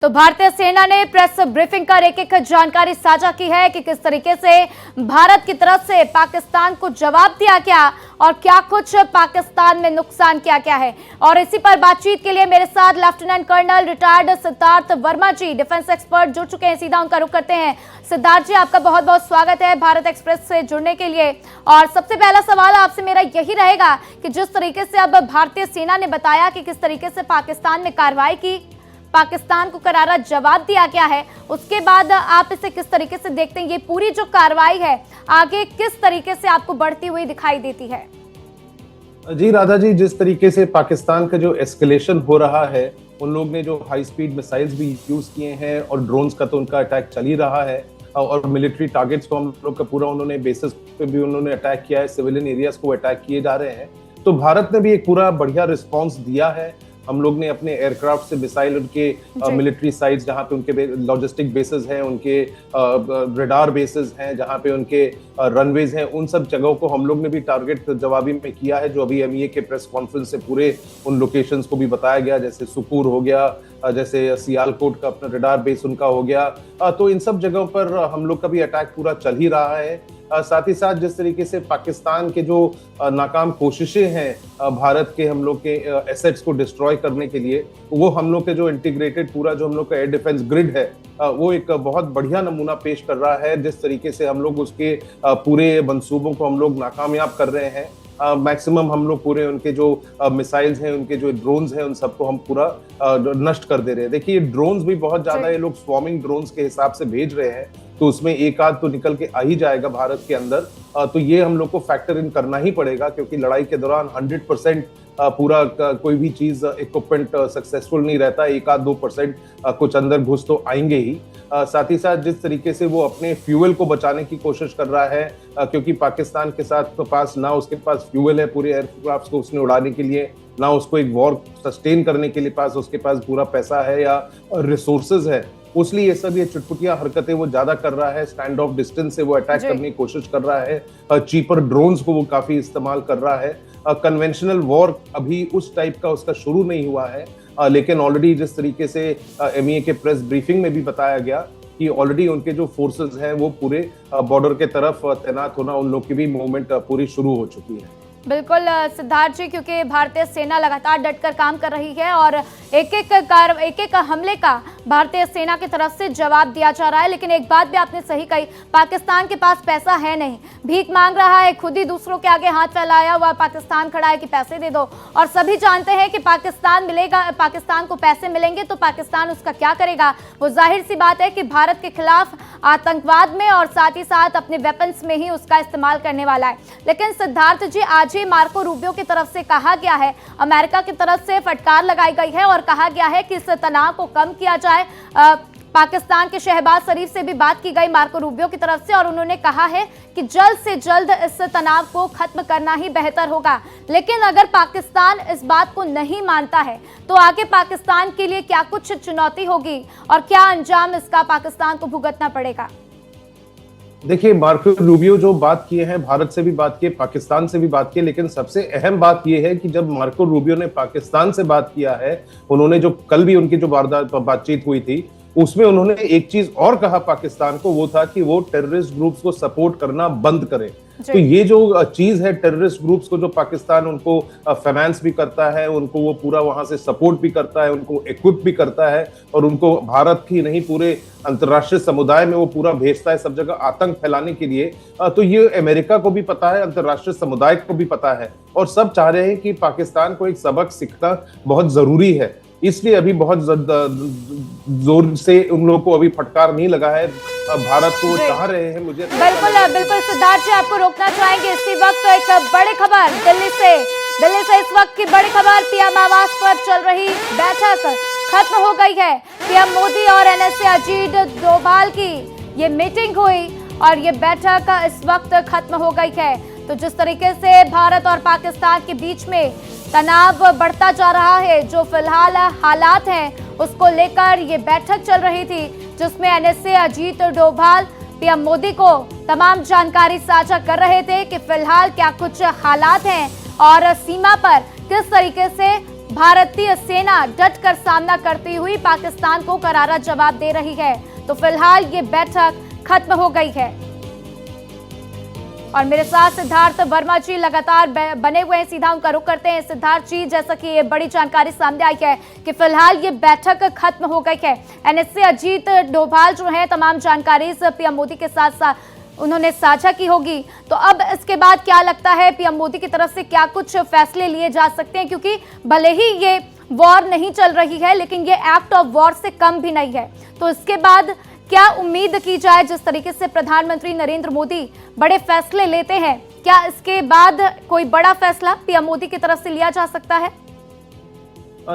तो भारतीय सेना ने प्रेस ब्रीफिंग कर एक जानकारी साझा की है कि किस तरीके से भारत की तरफ से पाकिस्तान को जवाब दिया गया और क्या कुछ पाकिस्तान में नुकसान किया गया है। और इसी पर बातचीत के लिए मेरे साथ lieutenant colonel retired Siddharth Verma ji, defence expert, जुड़ चुके हैं। सीधा उनका रुख करते हैं। सिद्धार्थ जी, आपका बहुत बहुत स्वागत है भारत एक्सप्रेस से जुड़ने के लिए। और सबसे पहला सवाल आपसे मेरा यही रहेगा कि जिस तरीके से अब भारतीय सेना ने बताया कि किस तरीके से पाकिस्तान में कार्रवाई की, पाकिस्तान को करारा जवाब दिया गया है, उसके बाद आप इसे किस तरीके से देखते हैं? ये पूरी जो कार्रवाई है आगे किस तरीके से आपको बढ़ती हुई दिखाई देती है? जी राधा जी, जिस तरीके से पाकिस्तान का जो एस्केलेशन हो रहा है, उन लोग ने जो हाई स्पीड मिसाइल्स भी यूज किए हैं और ड्रोन्स का तो उनका अटैक चल ही रहा है और मिलिट्री टारगेट्स को हम लोग का पूरा उन्होंने बेसिस पे भी उन्होंने अटैक किया है, सिविलियन एरियाज को अटैक किए जा रहे हैं। तो भारत ने भी एक पूरा बढ़िया रिस्पॉन्स दिया है। हम लोग ने अपने एयरक्राफ्ट से मिसाइल उनके मिलिट्री साइट्स जहां पे उनके लॉजिस्टिक बेसेस हैं, उनके रडार बेसेस हैं, जहां पे उनके रनवेज हैं, उन सब जगहों को हम लोग ने भी टारगेट जवाबी में किया है, जो अभी एमईए के प्रेस कॉन्फ्रेंस से पूरे उन लोकेशंस को भी बताया गया, जैसे सुकूर हो गया, जैसे सियालकोट का अपना रडार बेस उनका हो गया। तो इन सब जगहों पर हम लोग का भी अटैक पूरा चल ही रहा है। साथ ही साथ जिस तरीके से पाकिस्तान के जो नाकाम कोशिशें हैं भारत के हम लोग के एसेट्स को डिस्ट्रॉय करने के लिए, वो हम लोग के जो इंटीग्रेटेड पूरा जो हम लोग का एयर डिफेंस ग्रिड है, वो एक बहुत बढ़िया नमूना पेश कर रहा है। जिस तरीके से हम लोग उसके पूरे मंसूबों को हम लोग नाकामयाब कर रहे हैं, मैक्सिमम हम लोग पूरे उनके जो मिसाइल्स हैं, उनके जो ड्रोन्स हैं, उन सबको हम पूरा नष्ट कर दे रहे हैं। देखिए, ड्रोन्स भी बहुत ज्यादा ये लोग स्वॉर्मिंग ड्रोन्स के हिसाब से भेज रहे हैं, तो उसमें एक आध तो निकल के आ ही जाएगा भारत के अंदर। तो ये हम लोग को फैक्टर इन करना ही पड़ेगा, क्योंकि लड़ाई के दौरान 100% पूरा कोई भी चीज इक्विपमेंट सक्सेसफुल नहीं रहता, 1-2% कुछ अंदर घुस तो आएंगे ही। साथ ही साथ जिस तरीके से वो अपने फ्यूल को बचाने की कोशिश कर रहा है, क्योंकि पाकिस्तान के साथ तो पास ना उसके पास फ्यूल है पूरे एयरक्राफ्ट को उसने उड़ाने के लिए, ना उसको एक वॉर सस्टेन करने के लिए उसके पास पूरा पैसा है या रिसोर्सेज है, उसलिए ये सब ये चुटपुटिया हरकतें वो ज्यादा कर रहा है। स्टैंड ऑफ डिस्टेंस से वो अटैक करने की कोशिश कर रहा है, चीपर ड्रोन्स को वो काफी इस्तेमाल कर रहा है। कन्वेंशनल वॉर अभी उस टाइप का उसका शुरू नहीं हुआ है, लेकिन ऑलरेडी जिस तरीके से एमईए के प्रेस ब्रीफिंग में भी बताया गया कि ऑलरेडी उनके जो फोर्सेस हैं वो पूरे बॉर्डर के तरफ तैनात होना, उन लोग की भी मूवमेंट पूरी शुरू हो चुकी है। बिल्कुल सिद्धार्थ जी, क्योंकि भारतीय सेना लगातार डटकर काम कर रही है और एक एक हमले का भारतीय सेना की तरफ से जवाब दिया जा रहा है। लेकिन एक बात भी आपने सही कही, पाकिस्तान के पास पैसा है नहीं, भीख मांग रहा है, खुद ही दूसरों के आगे हाथ फैलाया हुआ पाकिस्तान खड़ा है कि पैसे दे दो। और सभी जानते हैं कि पाकिस्तान को पैसे मिलेंगे तो पाकिस्तान उसका क्या करेगा? वो जाहिर सी बात है कि भारत के खिलाफ आतंकवाद में और साथ ही साथ अपने वेपन्स में ही उसका इस्तेमाल करने वाला है। लेकिन सिद्धार्थ जी, आज ही मार्को रूबियो की तरफ से कहा गया है, अमेरिका की तरफ से फटकार लगाई गई है और कहा गया है कि इस तनाव को कम किया जाए। पाकिस्तान के शहबाज शरीफ से भी बात की गई मार्को रूबियो की तरफ से और उन्होंने कहा है कि जल्द से जल्द इस तनाव को खत्म करना ही बेहतर होगा। लेकिन अगर पाकिस्तान इस बात को नहीं मानता है तो आगे पाकिस्तान के लिए क्या कुछ चुनौती होगी और क्या अंजाम इसका पाकिस्तान को भुगतना पड़ेगा? देखिए, मार्को रूबियो जो बात किए हैं, भारत से भी बात किए, पाकिस्तान से भी बात की, लेकिन सबसे अहम बात यह है कि जब मार्को रूबियो ने पाकिस्तान से बात किया है, उन्होंने जो कल भी उनकी जो बातचीत हुई थी, उसमें उन्होंने एक चीज और कहा पाकिस्तान को, वो था कि वो टेररिस्ट ग्रुप्स को सपोर्ट करना बंद करे। तो ये जो चीज है, टेररिस्ट ग्रुप्स को जो पाकिस्तान उनको फाइनेंस भी करता है, उनको वो पूरा वहां से सपोर्ट भी करता है, उनको इक्विप भी करता है और उनको भारत की नहीं पूरे अंतर्राष्ट्रीय समुदाय में वो पूरा भेजता है सब जगह आतंक फैलाने के लिए। तो ये अमेरिका को भी पता है, अंतर्राष्ट्रीय समुदाय को भी पता है और सब चाह रहे हैं कि पाकिस्तान को एक सबक सीखना बहुत जरूरी है। इसलिए अभी बहुत जोर से उन लोगों को अभी फटकार नहीं लगा है, भारत को चाह रहे हैं। मुझे बिल्कुल सिद्धार्थ जी, आपको रोकना चाहेंगे। इसी वक्त एक बड़ी खबर दिल्ली से इस वक्त की बड़ी खबर, पीएम आवास पर चल रही बैठक खत्म हो गई है। पीएम मोदी और एनएसए अजीत डोभाल की ये मीटिंग हुई और ये बैठक इस वक्त खत्म हो गई है। तो जिस तरीके से भारत और पाकिस्तान के बीच में तनाव बढ़ता जा रहा है, जो फिलहाल हालात हैं उसको लेकर ये बैठक चल रही थी, जिसमें एनएसए अजीत डोभाल पीएम मोदी को तमाम जानकारी साझा कर रहे थे कि फिलहाल क्या कुछ हालात हैं और सीमा पर किस तरीके से भारतीय सेना डटकर सामना करती हुई पाकिस्तान को करारा जवाब दे रही है। तो फिलहाल ये बैठक खत्म हो गई है और मेरे साथ सिद्धार्थ वर्मा जी लगातार बने हुए हैं। सीधा उनका रुख करते हैं। सिद्धार्थ जी, जैसा कि ये बड़ी जानकारी सामने आई है कि फिलहाल ये बैठक खत्म हो गई है। एनएसए अजीत डोभाल जो है तमाम जानकारी पीएम मोदी के साथ उन्होंने साझा की होगी। तो अब इसके बाद क्या लगता है पीएम मोदी की तरफ से क्या कुछ फैसले लिए जा सकते हैं, क्योंकि भले ही ये वॉर नहीं चल रही है लेकिन ये एक्ट ऑफ वॉर से कम भी नहीं है। तो इसके बाद क्या उम्मीद की जाए, जिस तरीके से प्रधानमंत्री नरेंद्र मोदी बड़े फैसले लेते हैं, क्या इसके बाद कोई बड़ा फैसला पीएम मोदी की तरफ से लिया जा सकता है?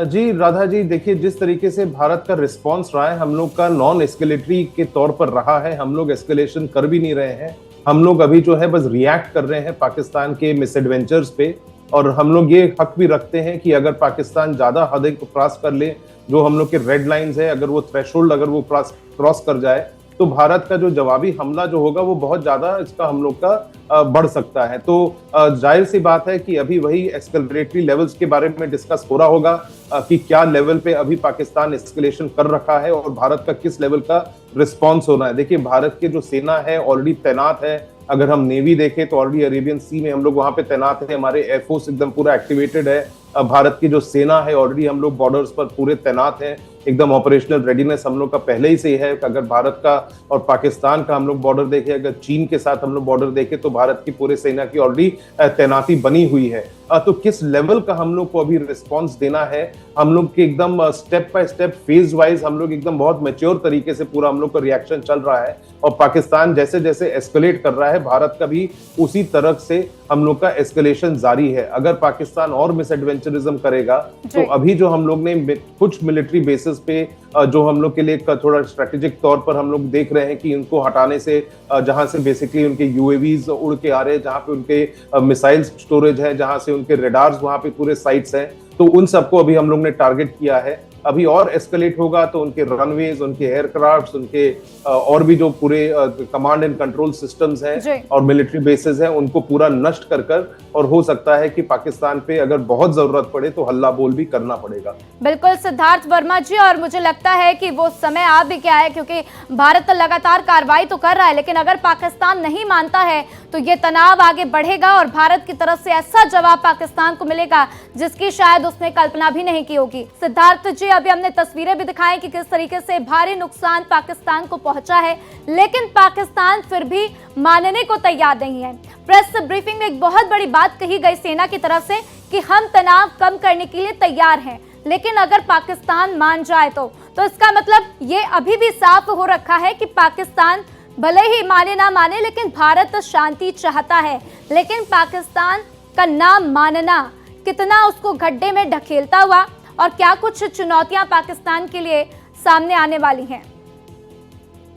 जी राधा जी, देखिए जिस तरीके से भारत का रिस्पांस रहा है, हम लोग का नॉन एस्केलेटरी के तौर पर रहा है। हम लोग एस्केलेशन कर भी नहीं रहे हैं। हम लोग अभी जो है बस रिएक्ट कर रहे हैं पाकिस्तान के मिसएडवेंचर्स पे, और हम लोग ये हक भी रखते हैं कि अगर पाकिस्तान ज्यादा हदें क्रॉस कर ले, जो हम लोग के रेड लाइंस है, अगर वो थ्रेशोल्ड अगर वो क्रॉस कर जाए, तो भारत का जो जवाबी हमला जो होगा वो बहुत ज्यादा इसका हम लोग का बढ़ सकता है। तो जाहिर सी बात है कि अभी वही एस्केलेटरी लेवल्स के बारे में डिस्कस हो रहा होगा कि क्या लेवल पे अभी पाकिस्तान एस्केलेशन कर रखा है और भारत का किस लेवल का रिस्पॉन्स होना है। देखिए भारत के जो सेना है ऑलरेडी तैनात है। अगर हम नेवी देखें तो ऑलरेडी अरेबियन सी में हम लोग वहां पे तैनात है। हमारे एयरफोर्स एकदम पूरा एक्टिवेटेड है। भारत की जो सेना है ऑलरेडी हम लोग बॉर्डर्स पर पूरे तैनात हैं। एकदम ऑपरेशनल रेडीनेस हम लोग का पहले ही से है। अगर भारत का और पाकिस्तान का हम लोग बॉर्डर देखें, अगर चीन के साथ हम लोग बॉर्डर देखें, तो भारत की पूरे सेना की ऑलरेडी तैनाती बनी हुई है। तो किस लेवल का हम लोग को अभी रिस्पांस देना है, हम लोग के एकदम step by step phase wise हम लोग एकदम बहुत मैच्योर तरीके से पूरा हम लोग का रिएक्शन चल रहा है। और पाकिस्तान जैसे जैसे एस्केलेट कर रहा है, भारत का भी उसी तरह से हम लोग का एस्केलेशन जारी है। अगर पाकिस्तान और मिसएडवेंचरिज्म करेगा तो अभी जो हम लोग ने कुछ मिलिट्री बेसिस पे जो हम लोग के लिए थोड़ा स्ट्रेटेजिक तौर पर हम लोग देख रहे हैं कि इनको हटाने से, जहां से बेसिकली उनके यूएवीज उड़ के आ रहे हैं, जहां पे उनके मिसाइल स्टोरेज है, जहां से उनके रेडार्स वहां पे पूरे साइट्स हैं, तो उन सबको अभी हम लोग ने टारगेट किया है। अभी और एस्केलेट होगा तो उनके रनवेज, उनके एयरक्राफ्ट, उनके और भी जो पूरे कमांड एंड कंट्रोल सिस्टम्स हैं और मिलिट्री बेसेस हैं, उनको पूरा नष्ट कर कर, और हो सकता है कि पाकिस्तान पे अगर बहुत जरूरत पड़े तो हल्ला बोल भी करना पड़ेगा। बिल्कुल सिद्धार्थ वर्मा जी, और मुझे लगता है कि वो समय आ भी गया है, क्योंकि भारत लगातार कार्रवाई तो कर रहा है, लेकिन अगर पाकिस्तान नहीं मानता है तो ये तनाव आगे बढ़ेगा और भारत की तरफ से ऐसा जवाब पाकिस्तान को मिलेगा जिसकी शायद उसने कल्पना भी नहीं की होगी। सिद्धार्थ जी, अभी हमने तस्वीरें भी दिखाई कि किस तरीके से भारी नुकसान पाकिस्तान को पहुंचा है, लेकिन पाकिस्तान फिर भी मानने को तैयार नहीं है। प्रेस ब्रीफिंग में एक बहुत बड़ी बात कही गई सेना की तरफ से कि हम तनाव कम करने के लिए तैयार हैं, लेकिन अगर पाकिस्तान मान जाए तो इसका मतलब ये अभी भी साफ हो रखा है कि पाकिस्तान भले ही माने ना माने, लेकिन भारत शांति चाहता है। लेकिन पाकिस्तान का ना मानना कितना उसको गड्ढे में ढकेलता हुआ, और क्या कुछ चुनौतियां पाकिस्तान के लिए सामने आने वाली हैं?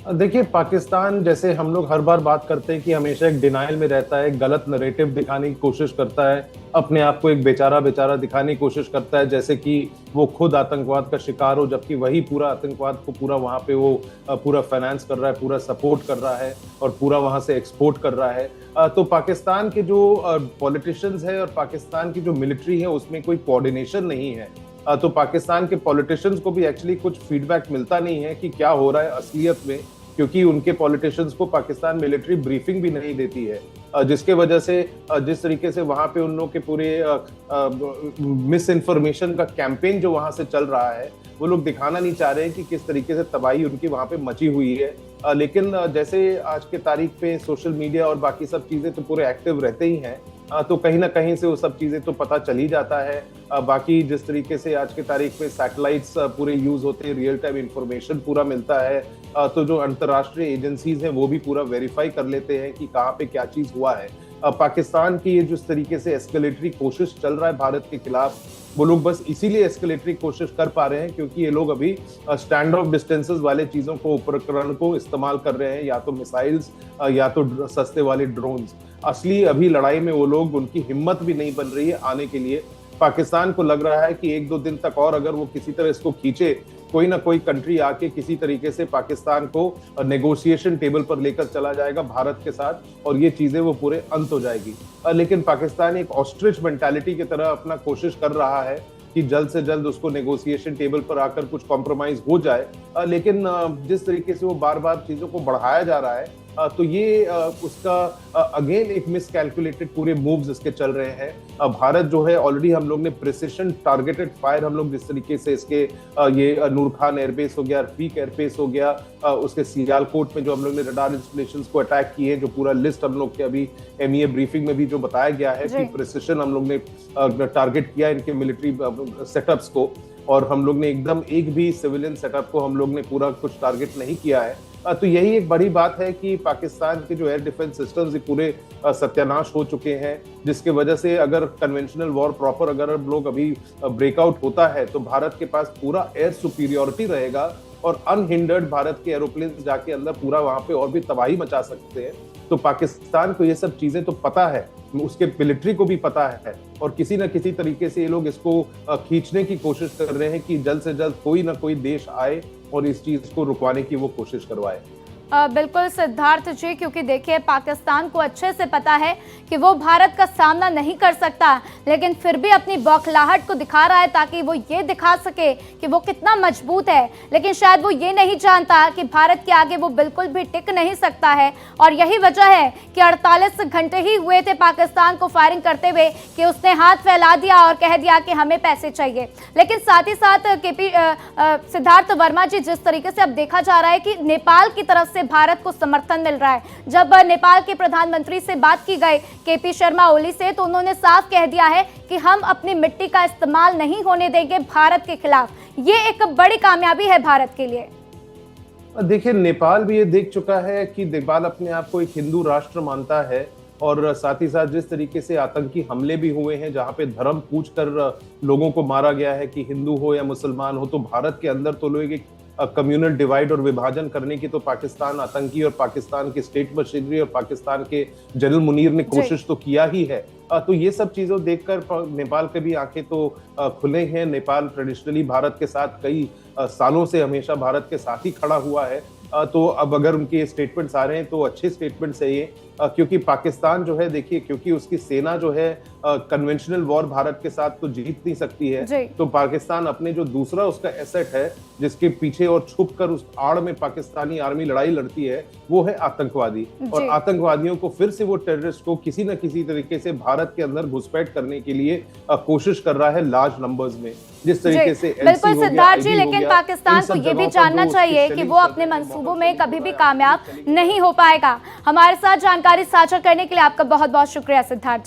देखिए पाकिस्तान, जैसे हम लोग हर बार बात करते हैं कि हमेशा एक डिनाइल में रहता है, गलत नरेटिव दिखाने की कोशिश करता है, अपने आप को एक बेचारा दिखाने की कोशिश करता है, जैसे कि वो खुद आतंकवाद का शिकार हो, जबकि वही पूरा आतंकवाद को पूरा वहां पे वो पूरा फाइनेंस कर रहा है, पूरा सपोर्ट कर रहा है और पूरा वहां से एक्सपोर्ट कर रहा है। तो पाकिस्तान के जो पॉलिटिशियंस है और पाकिस्तान की जो मिलिट्री है उसमें कोई कोऑर्डिनेशन नहीं है। तो पाकिस्तान के पॉलिटिशियंस को भी एक्चुअली कुछ फीडबैक मिलता नहीं है कि क्या हो रहा है असलियत में, क्योंकि उनके पॉलिटिशियंस को पाकिस्तान मिलिट्री ब्रीफिंग भी नहीं देती है, जिसके वजह से जिस तरीके से वहां पे उन लोग के पूरे मिस इन्फॉर्मेशन का कैंपेन जो वहां से चल रहा है, वो लोग दिखाना नहीं चाह रहे हैं कि किस तरीके से तबाही उनकी वहां पे मची हुई है। लेकिन जैसे आज के तारीख पे सोशल मीडिया और बाकी सब चीजें तो पूरे एक्टिव रहते ही हैं, तो कहीं ना कहीं से वो सब चीजें तो पता चल ही जाता है। बाकी जिस तरीके से आज के तारीख में सैटेलाइट्स पूरे यूज होते हैं, रियल टाइम इंफॉर्मेशन पूरा मिलता है, तो जो अंतर्राष्ट्रीय एजेंसीज हैं वो भी पूरा वेरीफाई कर लेते हैं कि कहाँ पे क्या चीज हुआ है। पाकिस्तान की ये जिस तरीके से एस्केलेटरी कोशिश चल रहा है भारत के खिलाफ, वो लोग बस इसीलिए एस्केलेटरी कोशिश कर पा रहे हैं क्योंकि ये लोग अभी स्टैंड ऑफ डिस्टेंसेस वाले चीजों को, उपकरण को इस्तेमाल कर रहे हैं, या तो मिसाइल्स या तो सस्ते वाले ड्रोन्स। असली अभी लड़ाई में वो लोग, उनकी हिम्मत भी नहीं बन रही है आने के लिए। पाकिस्तान को लग रहा है कि 1-2 दिन तक और अगर वो किसी तरह इसको खींचे, कोई ना कोई कंट्री आके किसी तरीके से पाकिस्तान को नेगोशिएशन टेबल पर लेकर चला जाएगा भारत के साथ, और ये चीजें वो पूरे अंत हो जाएगी। लेकिन पाकिस्तान एक ऑस्ट्रिच मेंटालिटी की तरह अपना कोशिश कर रहा है कि जल्द से जल्द उसको नेगोशिएशन टेबल पर आकर कुछ कॉम्प्रोमाइज हो जाए, लेकिन जिस तरीके से वो बार बार चीजों को बढ़ाया जा रहा है, तो ये उसका अगेन एक मिसकैलकुलेटेड पूरे मूव्स इसके चल रहे हैं। भारत जो है ऑलरेडी हम लोग ने प्रिसिशन टारगेटेड फायर, हम लोग जिस तरीके से इसके ये नूर खान एयरबेस हो गया, रफीक एयरबेस हो गया, उसके सियालकोट में जो हम लोग ने रडार इंस्टॉलेशंस को अटैक किए, जो पूरा लिस्ट हम लोग के अभी एमईए ब्रीफिंग में भी जो बताया गया है कि प्रिसिशन हम लोग ने टारगेट किया इनके मिलिट्री सेटअप्स को, और हम लोग ने एकदम एक भी सिविलियन सेटअप को हम लोग ने पूरा कुछ टारगेट नहीं किया है। तो यही एक बड़ी बात है कि पाकिस्तान के जो एयर डिफेंस सिस्टम्स पूरे सत्यानाश हो चुके हैं, जिसके वजह से अगर कन्वेंशनल वॉर प्रॉपर अगर हम लोग अभी ब्रेकआउट होता है तो भारत के पास पूरा एयर सुपीरियोरिटी रहेगा और अनहिंडर्ड भारत के एरोप्लेन जाके अंदर पूरा वहां पे और भी तबाही मचा सकते हैं। तो पाकिस्तान को ये सब चीजें तो पता है, उसके मिलिट्री को भी पता है, और किसी न किसी तरीके से ये लोग इसको खींचने की कोशिश कर रहे हैं कि जल्द से जल्द कोई ना कोई देश आए और इस चीज को रुकवाने की वो कोशिश करवाए। बिल्कुल सिद्धार्थ जी, क्योंकि देखिए पाकिस्तान को अच्छे से पता है कि वो भारत का सामना नहीं कर सकता, लेकिन फिर भी अपनी बौखलाहट को दिखा रहा है ताकि वो ये दिखा सके कि वो कितना मजबूत है। लेकिन शायद वो ये नहीं जानता कि भारत के आगे वो बिल्कुल भी टिक नहीं सकता है, और यही वजह है कि 48 घंटे ही हुए थे पाकिस्तान को फायरिंग करते हुए कि उसने हाथ फैला दिया और कह दिया कि हमें पैसे चाहिए। लेकिन साथ ही साथ सिद्धार्थ वर्मा जी, जिस तरीके से अब देखा जा रहा है कि नेपाल की तरफ से भारत को समर्थन मिल रहा है, जब नेपाल के प्रधानमंत्री से बात की गई केपी शर्मा ओली से, तो उन्होंने साफ कह दिया है कि हम अपनी मिट्टी का इस्तेमाल नहीं होने देंगे भारत के खिलाफ। ये एक बड़ी कामयाबी है भारत के लिए। देखिए, नेपाल भी ये देख चुका है कि नेपाल अपने आप को एक हिंदू राष्ट्र मानता है, और साथ ही साथ जिस तरीके से आतंकी हमले भी हुए हैं जहां पे धर्म पूछ कर लोगों को मारा गया है कि हिंदू हो या मुसलमान हो, तो भारत के अंदर तो लोग एक कम्युनल डिवाइड और विभाजन करने की तो पाकिस्तान आतंकी और पाकिस्तान के स्टेट मशीनरी और पाकिस्तान के जनरल मुनीर ने कोशिश तो किया ही है। तो ये सब चीजों देखकर नेपाल के भी आंखें तो खुले हैं। नेपाल ट्रेडिशनली भारत के साथ कई सालों से हमेशा भारत के साथ ही खड़ा हुआ है। तो अब अगर उनके स्टेटमेंट्स आ रहे हैं तो अच्छे स्टेटमेंट्स है ये, क्योंकि पाकिस्तान जो है, देखिए, क्योंकि उसकी सेना जो है कन्वेंशनल वॉर भारत के साथ तो जीत नहीं सकती है, तो पाकिस्तान अपने जो दूसरा उसका एसेट है जिसके पीछे और छुपकर उस आड़ में पाकिस्तानी आर्मी लड़ाई लड़ती है, वो है आतंकवादी। और आतंकवादियों को फिर से, वो टेररिस्ट को किसी न किसी तरीके से भारत के अंदर घुसपैठ करने के लिए कोशिश कर रहा है लार्ज नंबर्स में, जिस तरीके से बिल्कुल सिद्धार्थ जी। लेकिन पाकिस्तान को ये भी जानना चाहिए कि वो अपने मंसूबों में कभी भी कामयाब नहीं हो पाएगा। हमारे साथ जानकारी साझा करने के लिए आपका बहुत बहुत शुक्रिया सिद्धार्थ।